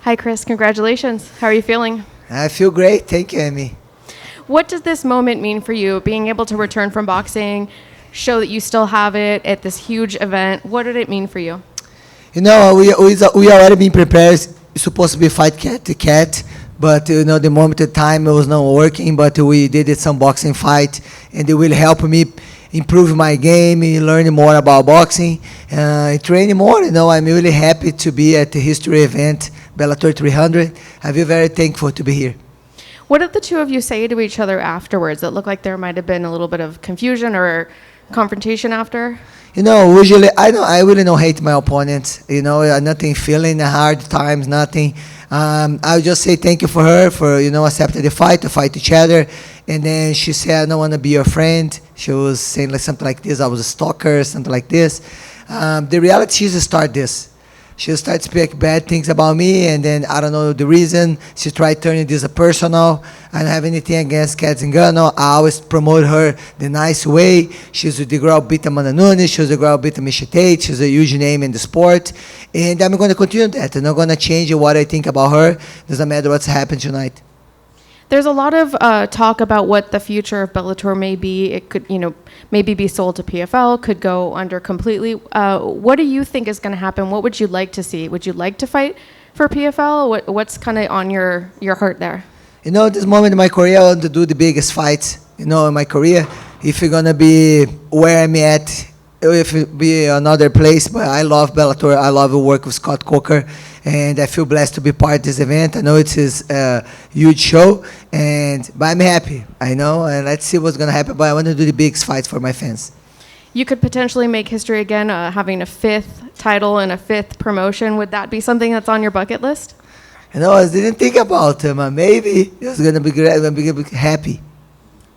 Hi, Cris. Congratulations. How are you feeling? I feel great. Thank you, Amy. What does this moment mean for you, being able to return from boxing, show that you still have it at this huge event? What did it mean for you? You know, we already been prepared. It's supposed to be fight cat to cat, but you know, the moment the time it was not working. But we did some boxing fight, and it will help me improve my game, learn more about boxing, training more. You know, I'm really happy to be at the history event, Bellator 300. I feel very thankful to be here. What did the two of you say to each other afterwards? It looked like there might have been a little bit of confusion or confrontation after. You know, usually I really don't hate my opponents. You know, nothing feeling hard times, nothing. I would just say thank you for her for accepting the fight to fight each other. And then she said, "I don't want to be your friend." She was saying like something like this. I was a stalker, something like this. The reality, she started this. She started speaking bad things about me, and then I don't know the reason. She tried turning this a personal. I don't have anything against Cat Zingano. I always promote her the nice way. She's the girl beat Amanda Nunes. She's the girl beat Misha Tate. She's a huge name in the sport. And I'm going to continue that. I'm not going to change what I think about her. Doesn't matter what's happened tonight. There's a lot of talk about what the future of Bellator may be. It could, maybe be sold to PFL, could go under completely. What do you think is going to happen? What would you like to see? Would you like to fight for PFL? What's kind of on your heart there? You know, this moment in my career, I want to do the biggest fights, in my career. If you're going to be where I'm at, if it be another place, but I love Bellator. I love to work with Scott Coker, and I feel blessed to be part of this event. I know it's his huge show, but I'm happy. I know, and let's see what's going to happen. But I want to do the biggest fights for my fans. You could potentially make history again, having a 5th title and a 5th promotion. Would that be something that's on your bucket list? You know, I didn't think about it, maybe it's going to be great. I'm going to be happy.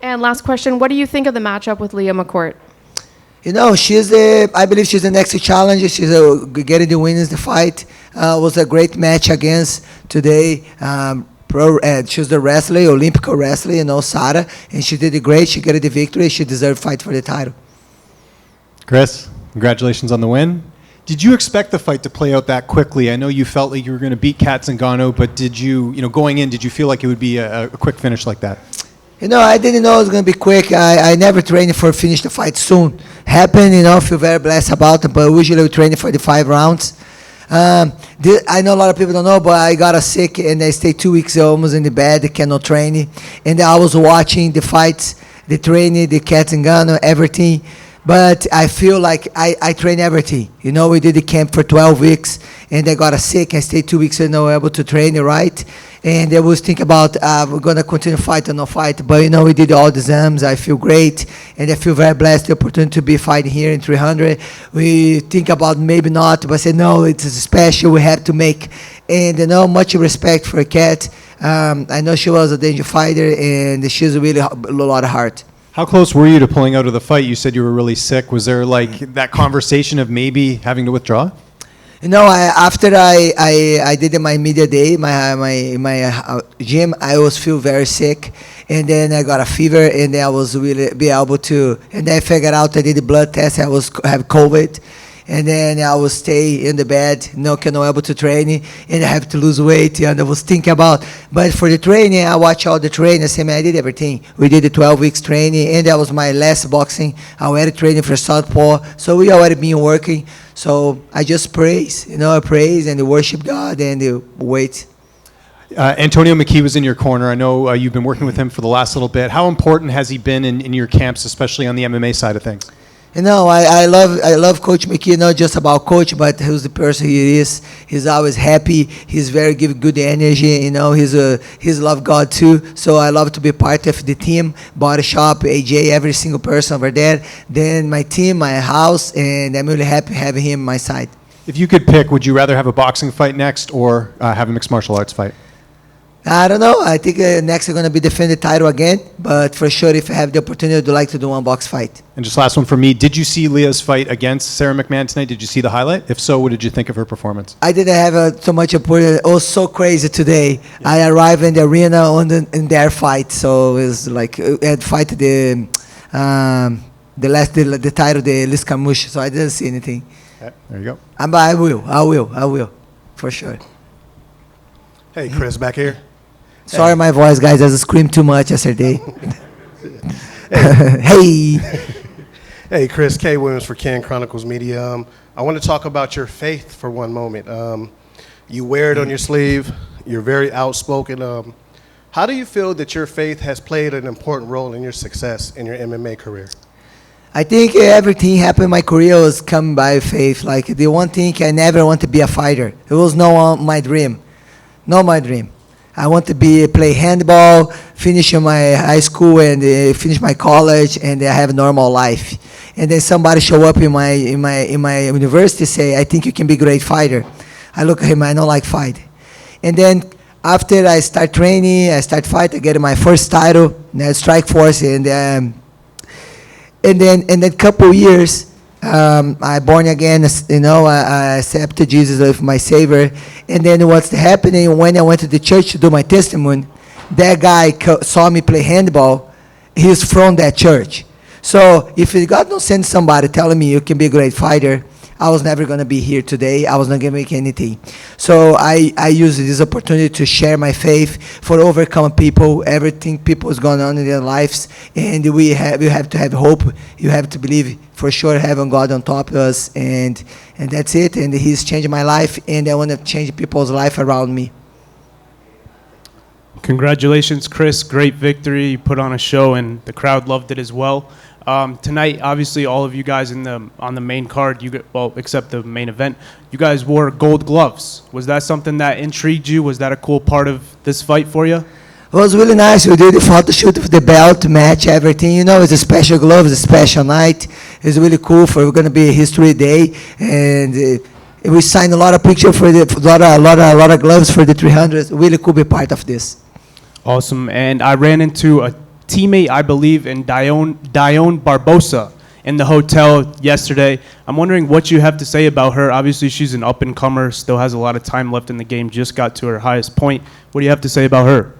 And last question, what do you think of the matchup with Leah McCourt? You know, I believe she's the next challenger. She's getting the winners the fight. Was a great match against today. She's the wrestler, Olympic wrestler, Sarah, and she did it great. She got the victory. She deserved fight for the title. Cris, congratulations on the win. Did you expect the fight to play out that quickly? I know you felt like you were going to beat Cat Zingano, but did you, going in, did you feel like it would be a quick finish like that? You know, I didn't know it was going to be quick. I never trained for finish the fight soon. Happened, feel very blessed about it, but usually we train for the 5 rounds. I know a lot of people don't know, but I got sick and I stayed 2 weeks almost in the bed, cannot train. And I was watching the fights, the training, the Cat Zingano, everything. But I feel like I train everything. We did the camp for 12 weeks, and I got sick. I stayed 2 weeks and not able to train right. And I was thinking about we're going to continue fight or not fight. But, we did all the exams. I feel great, and I feel very blessed the opportunity to be fighting here in 300. We think about maybe not, but I said, no, it's special. We have to make. And, much respect for Cat. I know she was a danger fighter, and she's really a lot of heart. How close were you to pulling out of the fight? You said you were really sick. Was there that conversation of maybe having to withdraw? After I did my media day, my gym, I was feel very sick, and then I got a fever, and then I was really be able to, and then I figured out I did the blood test, I have COVID. And then I will stay in the bed, cannot able to train, and I have to lose weight. And I was thinking about, but for the training, I watch all the training. I say, man, I did everything. We did the 12 weeks training, and that was my last boxing. I already training for Southpaw, so we already been working. So I just praise, I praise and worship God and wait. Antonio McKee was in your corner. I know you've been working with him for the last little bit. How important has he been in your camps, especially on the MMA side of things? I love Coach McKee, not just about coach, but who's the person he is. He's always happy. He's very give good energy. He's love God too. So I love to be part of the team, Body Shop, AJ, every single person over there. Then my team, my house, and I'm really happy having him on my side. If you could pick, would you rather have a boxing fight next or have a mixed martial arts fight? I don't know. I think next I'm going to be defending the title again. But for sure, if I have the opportunity, I'd like to do one box fight. And just last one for me. Did you see Leah's fight against Sarah McMahon tonight? Did you see the highlight? If so, what did you think of her performance? I didn't have so much opportunity. It was so crazy today. Yeah. I arrived in the arena in their fight. So it was like I had fight the title, the Liz Carmouche. So I didn't see anything. Okay, there you go. But I will. For sure. Hey, Chris, back here. Sorry, my voice, guys. I screamed too much yesterday. Hey. Hey, Chris, K. Williams for Can Chronicles Media. I want to talk about your faith for one moment. You wear it on your sleeve. You're very outspoken. How do you feel that your faith has played an important role in your success in your MMA career? I think everything happened in my career was come by faith. Like the one thing I never want to be a fighter. It was not my dream. Not my dream. I want to play handball, finish my high school and finish my college, and I have a normal life. And then somebody show up in my university say, I think you can be a great fighter. I look at him, I don't like fight. And then after I start training, I start fight, I get my first title, Strike Force, and then couple years, I born again, I accepted Jesus as my savior. And then what's happening when I went to the church to do my testimony, that guy saw me play handball. He's from that church. So if God don't send somebody telling me you can be a great fighter, I was never going to be here today. I was not going to make anything. So I use this opportunity to share my faith for overcome people, everything people is going on in their lives. And you have to have hope. You have to believe for sure having God on top of us. And that's it. And he's changed my life. And I want to change people's life around me. Congratulations, Chris. Great victory. You put on a show, and the crowd loved it as well. Tonight, obviously, all of you guys on the main card, except the main event, you guys wore gold gloves. Was that something that intrigued you? Was that a cool part of this fight for you? It was really nice. We did the photo shoot with the belt, match, everything. It's a special glove, it's a special night. It's really cool. We're going to be a history day, and we signed a lot of pictures for a lot of gloves for the 300. Really cool to be part of this. Awesome. And I ran into a teammate, I believe, in Diona Barbosa in the hotel yesterday. I'm wondering what you have to say about her. Obviously, she's an up-and-comer, still has a lot of time left in the game, just got to her highest point. What do you have to say about her?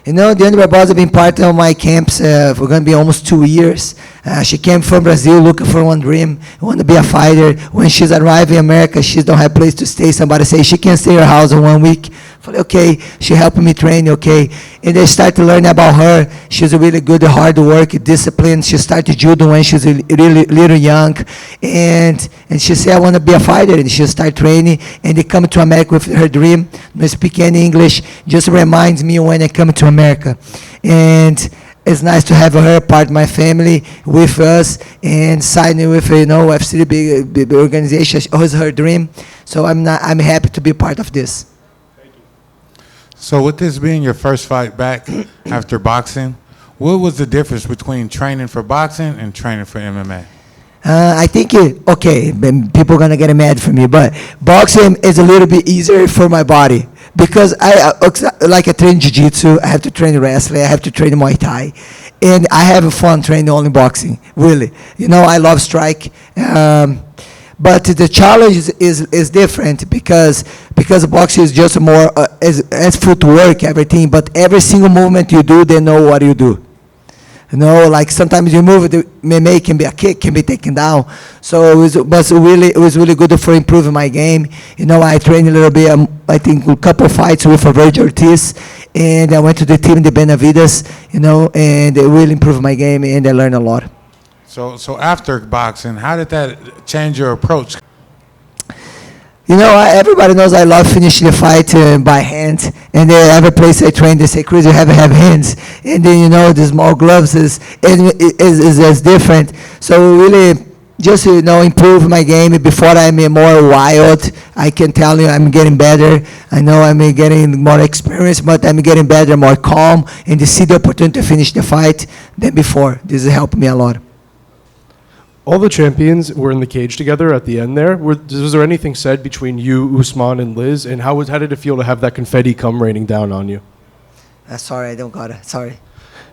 Diona Barbosa been part of my camps for going to be almost 2 years. She came from Brazil looking for one dream, want to be a fighter. When she's arrived in America, she don't have place to stay. Somebody say she can stay in her house in 1 week. Okay, she helped me train, okay. And I started to learn about her. She's a really good, hard work, discipline. She started judo when she's really little young. And she said, I want to be a fighter. And she started training. And they come to America with her dream. No speak any English. Just reminds me when I come to America. And it's nice to have her part of my family with us and signing with, UFC, big organization. It was her dream. So I'm happy to be part of this. So with this being your first fight back after boxing, what was the difference between training for boxing and training for MMA? I think, people are going to get mad for me, but boxing is a little bit easier for my body because I train jiu-jitsu, I have to train wrestling, I have to train Muay Thai, and I have fun training only boxing, really. I love strike. But the challenge is different because boxing is just more as footwork, everything. But every single movement you do, they know what you do. Like sometimes you move, the MMA can be a kick, can be taken down. So it was really good for improving my game. I trained a little bit. I think a couple fights with Virgil Ortiz, and I went to the team in the Benavides. And it really improved my game, and I learned a lot. So after boxing, how did that change your approach? Everybody knows I love finishing the fight by hand. And every place I train, they say, Chris, you have to have hands. And then, the small gloves is different. So really, just, improve my game. Before I'm more wild, I can tell you I'm getting better. I know I'm getting more experience, but I'm getting better, more calm, and to see the opportunity to finish the fight than before. This has helped me a lot. All the champions were in the cage together at the end there. Was there anything said between you, Usman, and Liz? And how did it feel to have that confetti come raining down on you? Sorry, I don't got it. Sorry.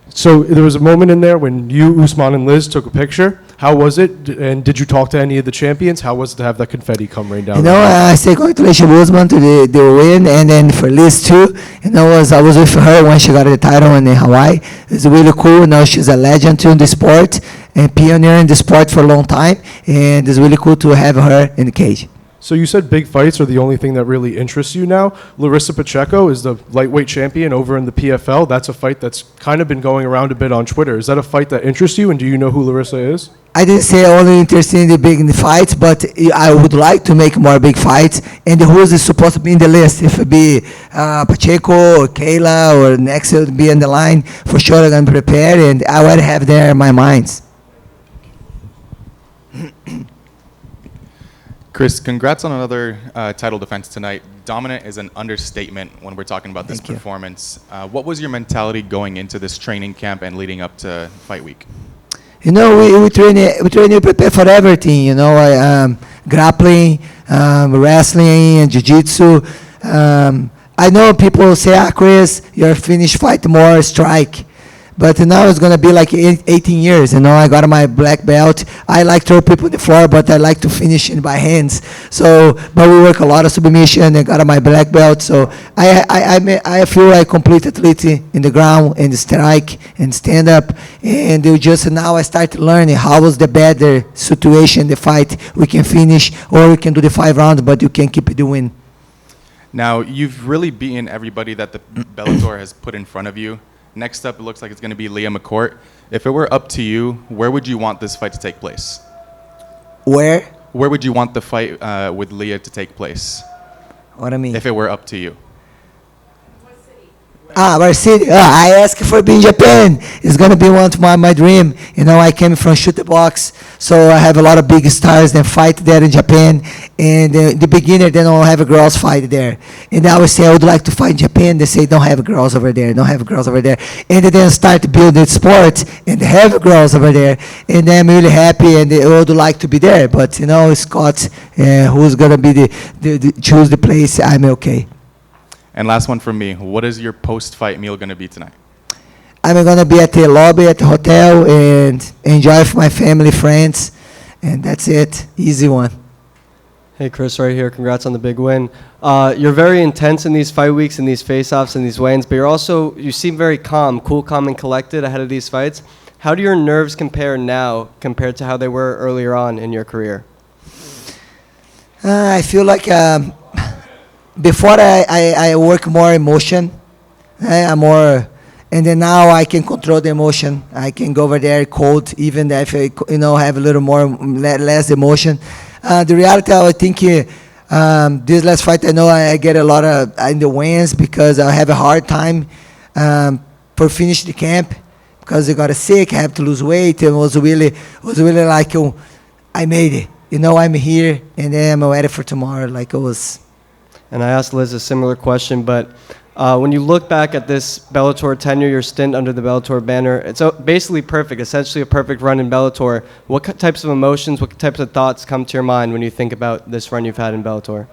So there was a moment in there when you, Usman, and Liz took a picture. How was it? And did you talk to any of the champions? How was it to have that confetti come rain down? I say congratulations, Usman, to the win, and then for Liz too. I was with her when she got the title in Hawaii. It's really cool. Now she's a legend too in the sport and pioneer in the sport for a long time. And it's really cool to have her in the cage. So you said big fights are the only thing that really interests you now. Larissa Pacheco is the lightweight champion over in the PFL. That's a fight that's kind of been going around a bit on Twitter. Is that a fight that interests you, and do you know who Larissa is? I didn't say only interested in the big fights, but I would like to make more big fights. And who is supposed to be in the list? If it be Pacheco or Kayla or next it would be in the line, for sure I'm going to prepare, and I already have there in my minds. Cris, congrats on another title defense tonight. Dominant is an understatement when we're talking about this Thank you. performance. What was your mentality going into this training camp and leading up to fight week? You know, we prepare for everything. You know, grappling, wrestling, and jiu-jitsu. I know people say, Chris, your finish fight more strike. But now it's going to be like 18 years. You know, I got my black belt. I like to throw people on the floor, but I like to finish it by hands. So, but we work a lot of submission. I got my black belt. So I feel I complete athlete in the ground and strike and stand up. And just now I start learning how was the better situation, the fight. We can finish or we can do the 5 rounds, but you can keep doing. Now, you've really beaten everybody that the Bellator has put in front of you. Next up, it looks like it's going to be Leah McCourt. If it were up to you, where would you want this fight to take place? Where? Where would you want the fight with Leah to take place? What I mean? If it were up to you. Our city. I asked for being Japan. It's gonna be one of my dream. You know, I came from shoot the box, so I have a lot of big stars that fight there in Japan. And the beginner, they don't have a girls fight there. And I would say I would like to fight in Japan. They say don't have girls over there, don't have girls over there. And then start to build the sport and have girls over there. And I'm really happy, and they would like to be there. But you know, Scott, who's gonna be the choose the place? I'm okay. And last one from me. What is your post-fight meal going to be tonight? I'm going to be at the lobby at the hotel and enjoy with my family, friends, and that's it. Easy one. Hey, Cris, right here. Congrats on the big win. You're very intense in these fight weeks and these face-offs and these weigh-ins, but you seem very calm, cool, calm, and collected ahead of these fights. How do your nerves compare now compared to how they were earlier on in your career? I feel like before I work more emotion, I'm more, and then now I can control the emotion. I can go over there cold, even if I, have a little more less emotion. The reality, I think this last fight, I know I get a lot of in the wins because I have a hard time for finish the camp because I got sick. I have to lose weight. It was really like I made it. I'm here and then I'm ready for tomorrow. Like it was. And I asked Liz a similar question, but when you look back at this Bellator tenure, your stint under the Bellator banner, it's basically perfect, essentially a perfect run in Bellator. What types of emotions, what types of thoughts come to your mind when you think about this run you've had in Bellator?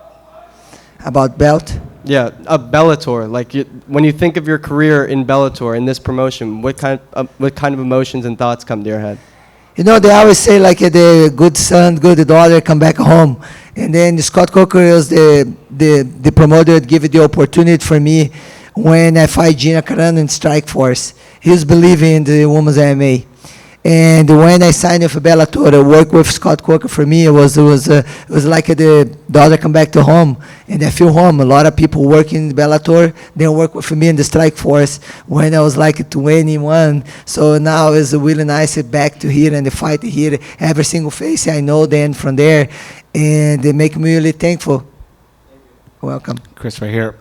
About belt? Yeah, Bellator. Like when you think of your career in Bellator, in this promotion, what kind of emotions and thoughts come to your head? They always say like the good son, good daughter come back home. And then Scott Coker was the promoter that gave it the opportunity for me when I fight Gina Carano in Strike Force. He was believing in the Women's MMA. And when I signed with Bellator, I worked with Scott Coker. For me, it was like the daughter come back to home, and I feel home. A lot of people working in Bellator, they work with me in the Strike Force when I was like 21. So now it's really nice to back to here and the fight here. Every single face I know then from there, and they make me really thankful. Welcome. Cris, right here.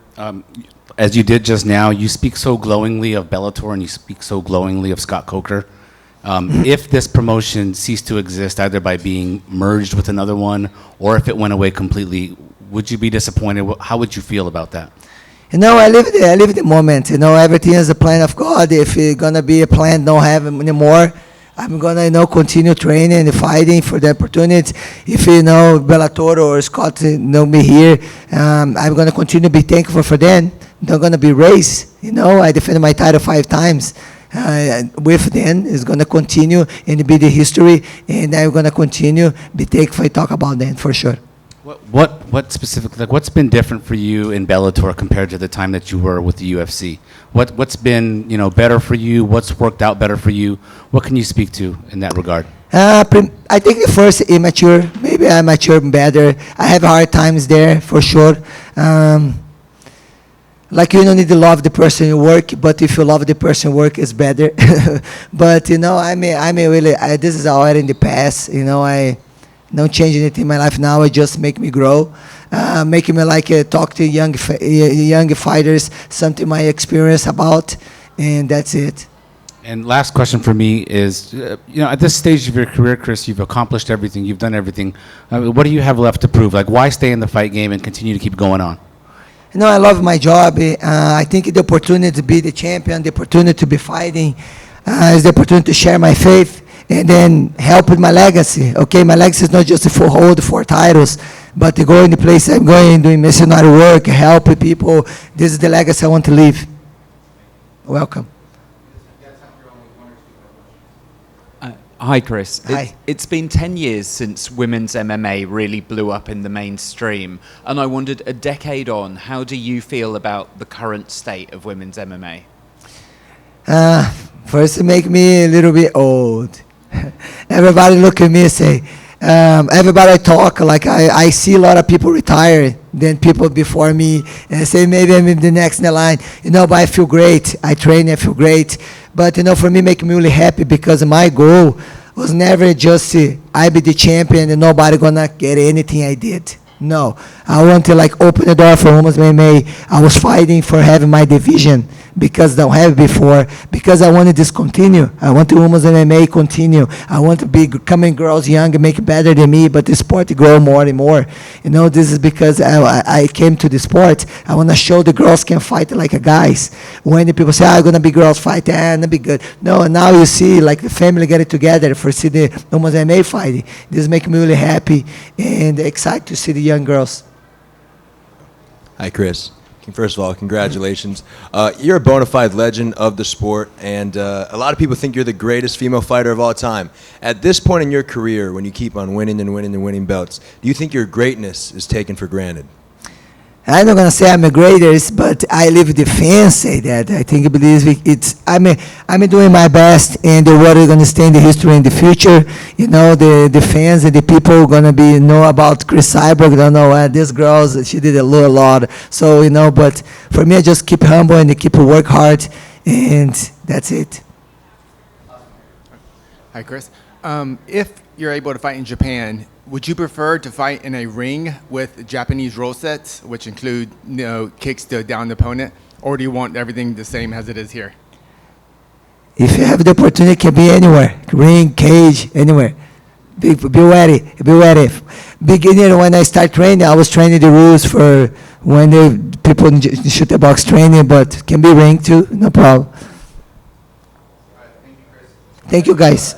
As you did just now, you speak so glowingly of Bellator and you speak so glowingly of Scott Coker. If this promotion ceased to exist, either by being merged with another one or if it went away completely, would you be disappointed? How would you feel about that? I live the moment. Everything is a plan of God. If it's gonna be a plan, don't have anymore. I'm gonna, continue training and fighting for the opportunity. If Bellator or Scott know me here, I'm gonna continue to be thankful for them. They're gonna be raised. I defended my title 5 times. With them is going to continue and be the history, and I'm going to continue be thankful to talk about them for sure. What specifically, like what's been different for you in Bellator compared to the time that you were with the UFC? What's been better for you? What's worked out better for you? What can you speak to in that regard? I think the first immature. Maybe I mature better. I have hard times there for sure. Like you don't need to love the person you work, but if you love the person you work, it's better. But I'm really. This is already in the past. I don't change anything in my life now. It just make me grow, making me like talk to young fighters, something my experience about, and that's it. And last question for me is, at this stage of your career, Cris, you've accomplished everything, you've done everything. What do you have left to prove? Like, why stay in the fight game and continue to keep going on? I love my job. I think the opportunity to be the champion, the opportunity to be fighting, is the opportunity to share my faith and then help with my legacy. Okay, my legacy is not just to hold 4 titles, but to go in the place I'm going, doing missionary work, help people. This is the legacy I want to leave. Welcome. Hi, Cris. Hi. It's been 10 years since women's MMA really blew up in the mainstream, and I wondered, a decade on, how do you feel about the current state of women's MMA? First, it make me a little bit old. Everybody look at me and say, everybody talk like I see a lot of people retire than people before me, and I say maybe I'm in the next in the line. But I feel great. I train, I feel great. But for me, make me really happy because my goal was never just I be the champion and nobody gonna get anything I did. No, I want to open the door for Women's MMA. I was fighting for having my division because I don't have it before, because I want to discontinue. I want the Women's MMA continue. I want to be coming girls young and make it better than me, but the sport grow more and more. This is because I came to the sport. I want to show the girls can fight like a guys. When the people say, I'm going to be girls fight, that'll be good. No, and now you see the family getting together for see the Women's MMA fighting. This makes me really happy and excited to see the young girls. Hi, Cris. First of all, congratulations. You're a bona fide legend of the sport, and a lot of people think you're the greatest female fighter of all time. At this point in your career, when you keep on winning and winning and winning belts, do you think your greatness is taken for granted? I'm not gonna say I'm the greatest, but I live the fans say that. I think I'm doing my best, and the word is gonna stay in the history in the future. The fans and the people are gonna know about Cris Cyborg. Don't know this girl, she did a lot. So but for me, I just keep humble and keep work hard, and that's it. Hi, Cris. If you're able to fight in Japan, would you prefer to fight in a ring with Japanese rule sets, which include kicks to down the opponent, or do you want everything the same as it is here? If you have the opportunity, it can be anywhere, ring, cage, anywhere. Be ready. Beginning when I start training, I was training the rules for when the people shoot the box training, but can be ring too, no problem. Thank you, guys.